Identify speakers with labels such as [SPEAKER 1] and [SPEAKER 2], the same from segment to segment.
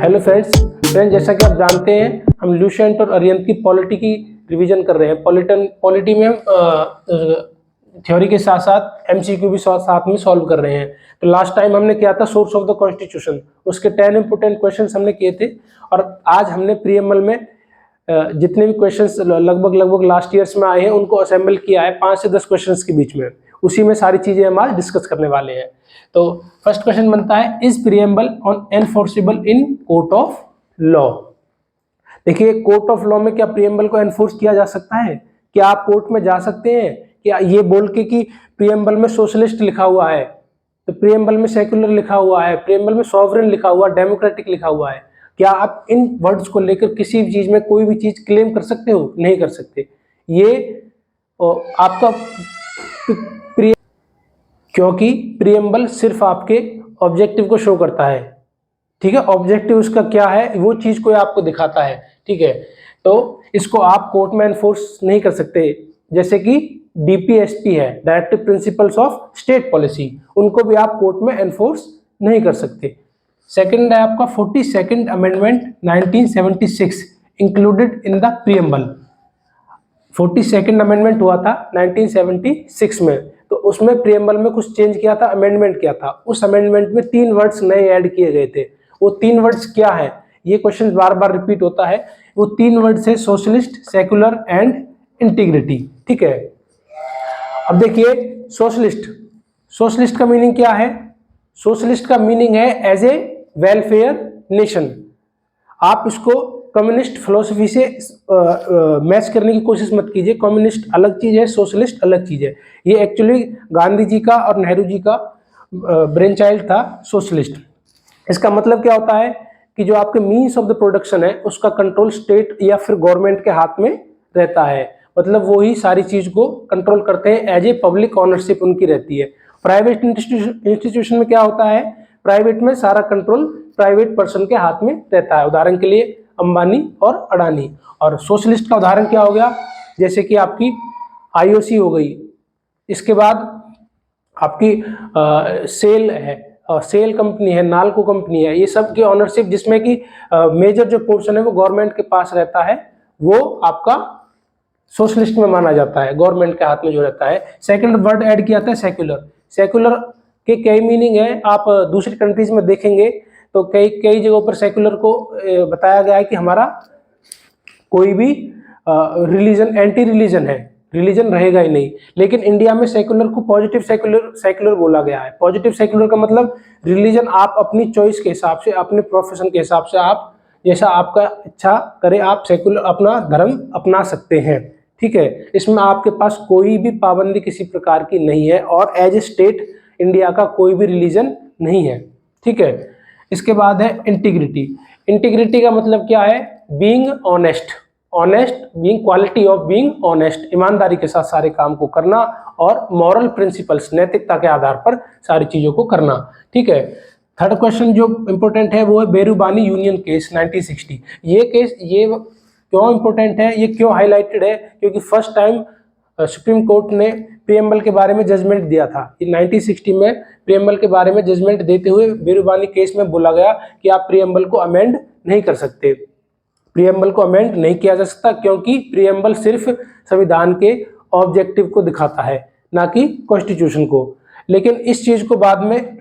[SPEAKER 1] Hello friends जैसा कि आप जानते हैं हम ल्यूसेंट और अरिहंत की पॉलिटी की रिवीजन कर रहे हैं। पॉलिटी में हम थ्योरी के साथ साथ एमसीक्यू भी साथ में सॉल्व कर रहे हैं। तो लास्ट टाइम हमने किया था सोर्स ऑफ द कॉन्स्टिट्यूशन, उसके 10 इंपोर्टेंट क्वेश्चंस हमने किए थे। और आज हमने प्रीएम्बल में जितने भी क्वेश्चंस लगभग लास्ट ईयर्स में आए हैं उनको असेंबल किया है 5 से 10 क्वेश्चंस के बीच में। उसी में सारी चीजें हम आज डिस्कस करने वाले हैं। तो फर्स्ट क्वेश्चन बनता है, is preamble on enforceable in court of law. देखिए, कोर्ट ऑफ लॉ में क्या प्रीएम्बल को एनफोर्स किया जा सकता है? क्या आप कोर्ट में जा सकते हैं क्या ये बोल के कि प्रीएम्बल में सोशलिस्ट लिखा हुआ है, तो प्रीएम्बल में सेक्युलर लिखा हुआ है, प्रीएम्बल में सॉवरेन लिखा हुआ है, डेमोक्रेटिक लिखा हुआ है, क्या आप इन वर्ड्स को लेकर किसी भी चीज में कोई भी चीज क्लेम कर सकते हो? नहीं कर सकते। ये आपका क्योंकि प्रीएम्बल सिर्फ आपके ऑब्जेक्टिव को शो करता है। ठीक है, ऑब्जेक्टिव उसका क्या है वो चीज को आपको दिखाता है। ठीक है, तो इसको आप कोर्ट में एनफोर्स नहीं कर सकते। जैसे कि डीपीएसपी है, directive principles of state policy, उनको भी आप कोर्ट में एनफोर्स नहीं कर सकते। सेकंड है आपका 42nd amendment 1976 included in the preamble. 42nd amendment हुआ था 1976 में, तो उसमें प्रीएम्बल में कुछ चेंज किया था, अमेंडमेंट किया था। उस अमेंडमेंट में 3 वर्ड्स नए ऐड किए गए थे। वो 3 वर्ड्स क्या है? ये क्वेश्चन बार बार रिपीट होता है। वो 3 वर्ड्स है सोशलिस्ट, सेक्युलर एंड इंटीग्रिटी। ठीक है, अब देखिए सोशलिस्ट का मीनिंग क्या है? सोशलिस्ट का मीनिंग है एज ए वेलफेयर नेशन। आप इसको कम्युनिस्ट फिलोसफी से मैच करने की कोशिश मत कीजिए। कम्युनिस्ट अलग चीज है, सोशलिस्ट अलग चीज है। ये एक्चुअली गांधी जी का और नेहरू जी का ब्रेन चाइल्ड था सोशलिस्ट। इसका मतलब क्या होता है कि जो आपके मीन्स ऑफ द प्रोडक्शन है उसका कंट्रोल स्टेट या फिर गवर्नमेंट के हाथ में रहता है। मतलब वो ही सारी चीज को कंट्रोल करते हैं, एज ए पब्लिक ऑनरशिप उनकी रहती है। प्राइवेट इंस्टीट्यूशन में क्या होता है? प्राइवेट में सारा कंट्रोल प्राइवेट पर्सन के हाथ में रहता है। उदाहरण के लिए अंबानी और अडानी। और सोशलिस्ट का उदाहरण क्या हो गया? जैसे कि आपकी आईओसी हो गई, इसके बाद आपकी सेल है, सेल कंपनी है, नालको कंपनी है। ये सब की ऑनरशिप जिसमें कि मेजर जो पोर्शन है वो गवर्नमेंट के पास रहता है, वो आपका सोशलिस्ट में माना जाता है, गवर्नमेंट के हाथ में जो रहता है। सेकंड वर्ड ऐड किया था सेक्युलर। सेक्युलर के कई मीनिंग है, आप दूसरी कंट्रीज में देखेंगे तो कई जगहों पर सेक्युलर को बताया गया है कि हमारा कोई भी रिलीजन एंटी रिलीजन है, रिलीजन रहेगा ही नहीं। लेकिन इंडिया में सेक्युलर को पॉजिटिव सेक्युलर बोला गया है। पॉजिटिव सेक्युलर का मतलब रिलीजन आप अपनी चॉइस के हिसाब से, अपने प्रोफेशन के हिसाब से, आप जैसा आपका इच्छा करे आप सेक्युलर अपना धर्म अपना सकते हैं। ठीक है, इसमें आपके पास कोई भी पाबंदी किसी प्रकार की नहीं है और एज ए स्टेट इंडिया का कोई भी रिलीजन नहीं है। ठीक है, इसके बाद है इंटीग्रिटी। इंटीग्रिटी का मतलब क्या है? Being honest, being quality of being honest, ईमानदारी के साथ सारे काम को करना और मॉरल प्रिंसिपल्स, नैतिकता के आधार पर सारी चीजों को करना। ठीक है, थर्ड क्वेश्चन जो इंपॉर्टेंट है वो है बेरूबानी यूनियन केस 1960। ये केस ये क्यों इंपॉर्टेंट है, ये क्यों हाईलाइटेड है? क्योंकि फर्स्ट टाइम सुप्रीम कोर्ट ने प्रीएम्बल के बारे में जजमेंट दिया था। 1960 में प्रीएम्बल के बारे में जजमेंट देते हुए बेरूबानी केस में बोला गया कि आप प्रीएम्बल को अमेंड नहीं कर सकते। प्रीएम्बल को अमेंड नहीं किया जा सकता क्योंकि प्रीएम्बल सिर्फ संविधान के ऑब्जेक्टिव को दिखाता है, ना कि कॉन्स्टिट्यूशन को। लेकिन इस चीज को बाद में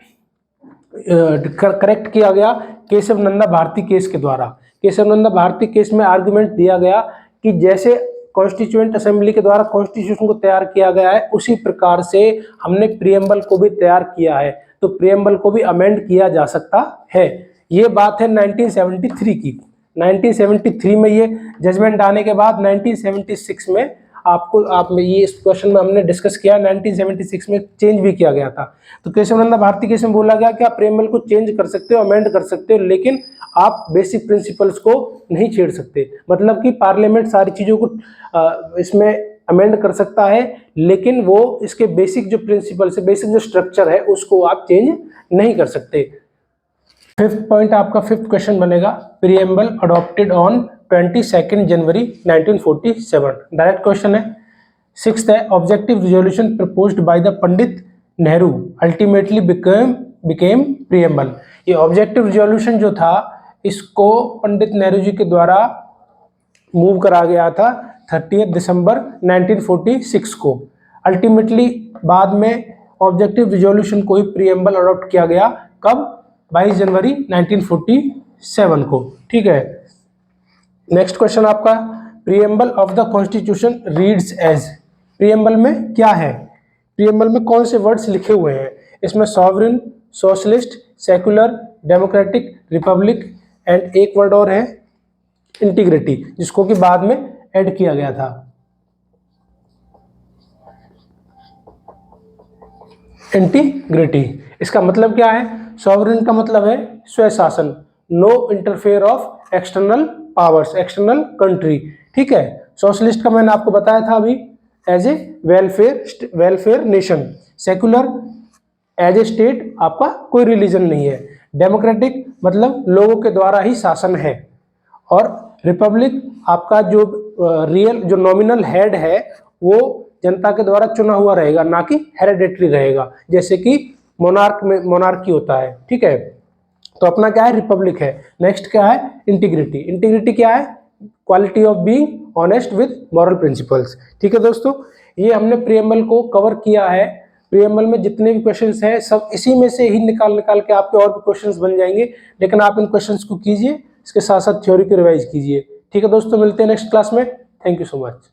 [SPEAKER 1] करेक्ट किया गया केशव नंदा भारती केस के द्वारा। केशव नंदा भारती केस में आर्गुमेंट दिया गया कि जैसे कॉन्स्टिट्यूएंट असेंबली के द्वारा कॉन्स्टिट्यूशन को तैयार किया गया है उसी प्रकार से हमने प्रीएम्बल को भी तैयार किया है, तो प्रीएम्बल को भी अमेंड किया जा सकता है। ये बात है 1973 की। 1973 में ये जजमेंट आने के बाद 1976 में आप ये इस क्वेश्चन में हमने डिस्कस किया, 1976 में चेंज भी किया गया था। तो केशव नंदा भारती केस में बोला गया कि आप प्रीएम्बल को चेंज कर सकते हो, अमेंड कर सकते हो, लेकिन आप बेसिक प्रिंसिपल्स को नहीं छेड़ सकते। मतलब कि पार्लियामेंट सारी चीजों को इसमें अमेंड कर सकता है, लेकिन वो इसके बेसिक जो प्रिंसिपल्स है, बेसिक जो स्ट्रक्चर है, उसको आप चेंज नहीं कर सकते। फिफ्थ पॉइंट आपका फिफ्थ क्वेश्चन बनेगा, preamble adopted on 22 January 1947। Direct question है। सिक्स्थ है, objective resolution proposed by the Pandit Nehru ultimately became preamble. ये ऑब्जेक्टिव रिजोल्यूशन जो था इसको पंडित नेहरू जी के द्वारा मूव करा गया था 30 दिसंबर 1946 को। अल्टीमेटली बाद में ऑब्जेक्टिव रिजोल्यूशन को ही प्रीएम्बल अडॉप्ट किया गया, कब? 22 जनवरी 1947 को। ठीक है, नेक्स्ट क्वेश्चन आपका, preamble of the constitution reads as. Preamble में क्या है? प्रीएम्बल में कौन से वर्ड्स लिखे हुए हैं? इसमें sovereign, socialist, secular, democratic, Republic and एक वर्ड और है इंटीग्रिटी, जिसको कि बाद में ऐड किया गया था। इंटीग्रिटी, इसका मतलब क्या है? सॉवरेन का मतलब है स्वशासन, no interfere of external powers, external country. ठीक है, सोशलिस्ट का मैंने आपको बताया था अभी, as a welfare nation. Secular, as a state, आपका कोई रिलीजन नहीं है। डेमोक्रेटिक मतलब लोगों के द्वारा ही शासन है। और रिपब्लिक आपका जो रियल जो नॉमिनल हेड है वो जनता के द्वारा चुना हुआ रहेगा, ना कि हेरेडिटरी रहेगा, जैसे कि मोनार्क में मोनार्की होता है। ठीक है, तो अपना क्या है? रिपब्लिक है। नेक्स्ट क्या है? इंटीग्रिटी। इंटीग्रिटी क्या है? Quality of being honest with moral principles. ठीक है दोस्तों, ये हमने प्रीएम्बल को कवर किया है। प्रीएम्बल में जितने भी क्वेश्चंस हैं सब इसी में से ही निकाल के आपके और भी क्वेश्चंस बन जाएंगे, लेकिन आप इन क्वेश्चंस को कीजिए, इसके साथ साथ थ्योरी को रिवाइज कीजिए। ठीक है दोस्तों, मिलते हैं नेक्स्ट क्लास में। Thank you so much.